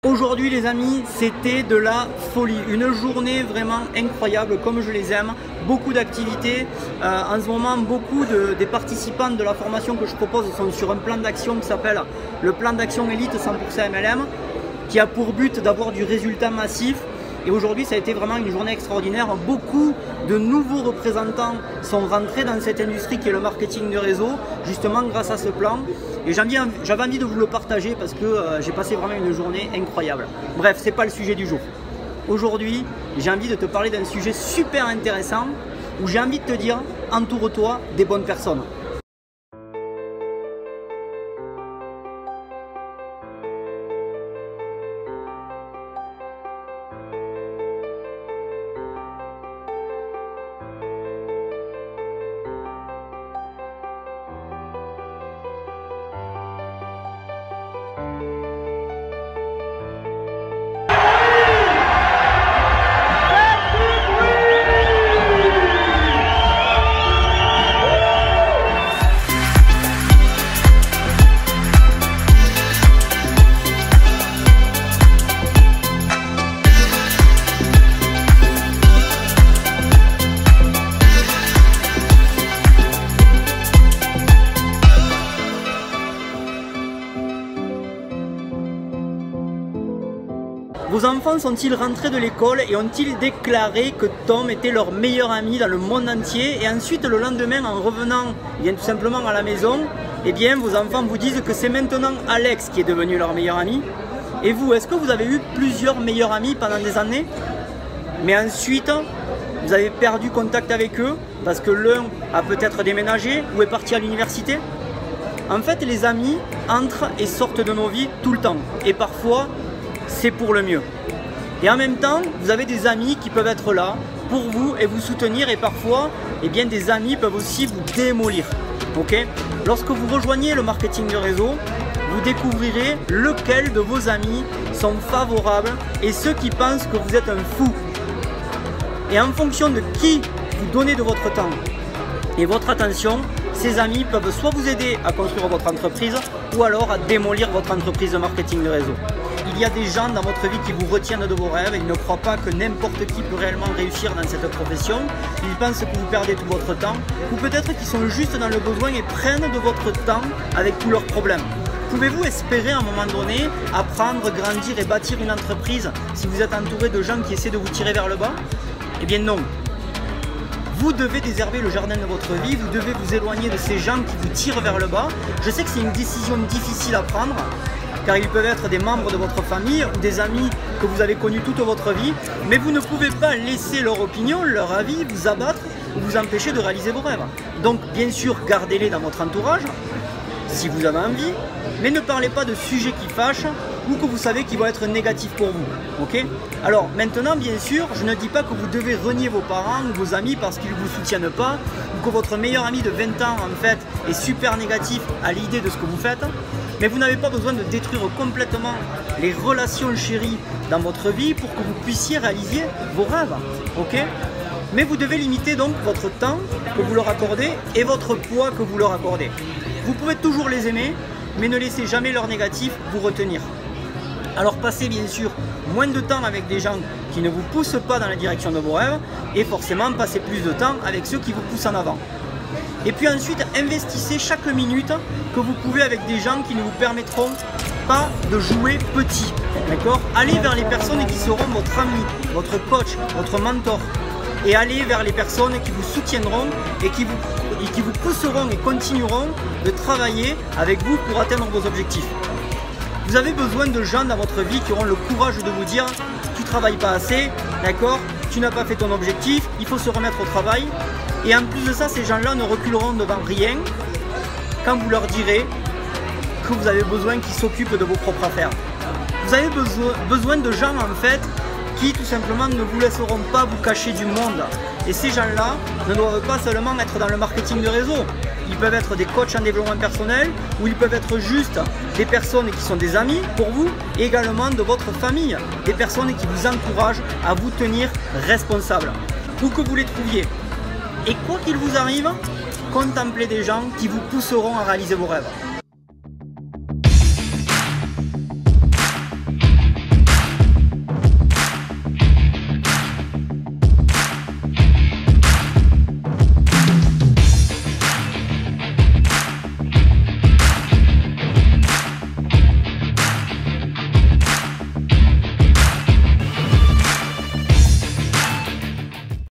Aujourd'hui les amis, c'était de la folie, une journée vraiment incroyable comme je les aime, beaucoup d'activités, en ce moment beaucoup des participants de la formation que je propose sont sur un plan d'action qui s'appelle le plan d'action élite 100% MLM qui a pour but d'avoir du résultat massif. Et aujourd'hui, ça a été vraiment une journée extraordinaire. Beaucoup de nouveaux représentants sont rentrés dans cette industrie qui est le marketing de réseau, justement grâce à ce plan. Et j'avais envie de vous le partager parce que j'ai passé vraiment une journée incroyable. Bref, ce n'est pas le sujet du jour. Aujourd'hui, j'ai envie de te parler d'un sujet super intéressant où j'ai envie de te dire, entoure-toi des bonnes personnes. Vos enfants sont-ils rentrés de l'école et ont-ils déclaré que Tom était leur meilleur ami dans le monde entier? Et ensuite, le lendemain, en revenant tout simplement à la maison, eh bien, vos enfants vous disent que c'est maintenant Alex qui est devenu leur meilleur ami. Et vous, est-ce que vous avez eu plusieurs meilleurs amis pendant des années? Mais ensuite, vous avez perdu contact avec eux parce que l'un a peut-être déménagé ou est parti à l'université? En fait, les amis entrent et sortent de nos vies tout le temps. Et parfois, c'est pour le mieux. Et en même temps, vous avez des amis qui peuvent être là pour vous et vous soutenir, et parfois, eh bien, des amis peuvent aussi vous démolir. Okay? Lorsque vous rejoignez le marketing de réseau, vous découvrirez lequel de vos amis sont favorables et ceux qui pensent que vous êtes un fou. Et en fonction de qui vous donnez de votre temps et votre attention, ces amis peuvent soit vous aider à construire votre entreprise ou alors à démolir votre entreprise de marketing de réseau. Il y a des gens dans votre vie qui vous retiennent de vos rêves. Ils ne croient pas que n'importe qui peut réellement réussir dans cette profession. Ils pensent que vous perdez tout votre temps. Ou peut-être qu'ils sont juste dans le besoin et prennent de votre temps avec tous leurs problèmes. Pouvez-vous espérer à un moment donné apprendre, grandir et bâtir une entreprise si vous êtes entouré de gens qui essaient de vous tirer vers le bas? Eh bien non. Vous devez désherber le jardin de votre vie, vous devez vous éloigner de ces gens qui vous tirent vers le bas. Je sais que c'est une décision difficile à prendre, car ils peuvent être des membres de votre famille ou des amis que vous avez connus toute votre vie, mais vous ne pouvez pas laisser leur opinion, leur avis vous abattre ou vous empêcher de réaliser vos rêves. Donc bien sûr, gardez-les dans votre entourage, si vous avez envie, mais ne parlez pas de sujets qui fâchent ou que vous savez qui vont être négatifs pour vous. Okay? Alors maintenant, bien sûr, je ne dis pas que vous devez renier vos parents ou vos amis parce qu'ils ne vous soutiennent pas, ou que votre meilleur ami de 20 ans en fait est super négatif à l'idée de ce que vous faites. Mais vous n'avez pas besoin de détruire complètement les relations chéries dans votre vie pour que vous puissiez réaliser vos rêves. Okay? Mais vous devez limiter donc votre temps que vous leur accordez et votre poids que vous leur accordez. Vous pouvez toujours les aimer, mais ne laissez jamais leur négatif vous retenir. Alors passez bien sûr moins de temps avec des gens qui ne vous poussent pas dans la direction de vos rêves et forcément passez plus de temps avec ceux qui vous poussent en avant. Et puis ensuite, investissez chaque minute que vous pouvez avec des gens qui ne vous permettront pas de jouer petit. D'accord? Allez vers les personnes qui seront votre ami, votre coach, votre mentor. Et allez vers les personnes qui vous soutiendront et qui vous pousseront et continueront de travailler avec vous pour atteindre vos objectifs. Vous avez besoin de gens dans votre vie qui auront le courage de vous dire « tu ne travailles pas assez, d'accord? Tu n'as pas fait ton objectif, il faut se remettre au travail ». Et en plus de ça, ces gens-là ne reculeront devant rien quand vous leur direz que vous avez besoin qu'ils s'occupent de vos propres affaires. Vous avez besoin de gens en fait qui tout simplement ne vous laisseront pas vous cacher du monde. Et ces gens-là ne doivent pas seulement être dans le marketing de réseau. Ils peuvent être des coachs en développement personnel ou ils peuvent être juste des personnes qui sont des amis pour vous et également de votre famille. Des personnes qui vous encouragent à vous tenir responsable. Où que vous les trouviez. Et quoi qu'il vous arrive, contemplez des gens qui vous pousseront à réaliser vos rêves.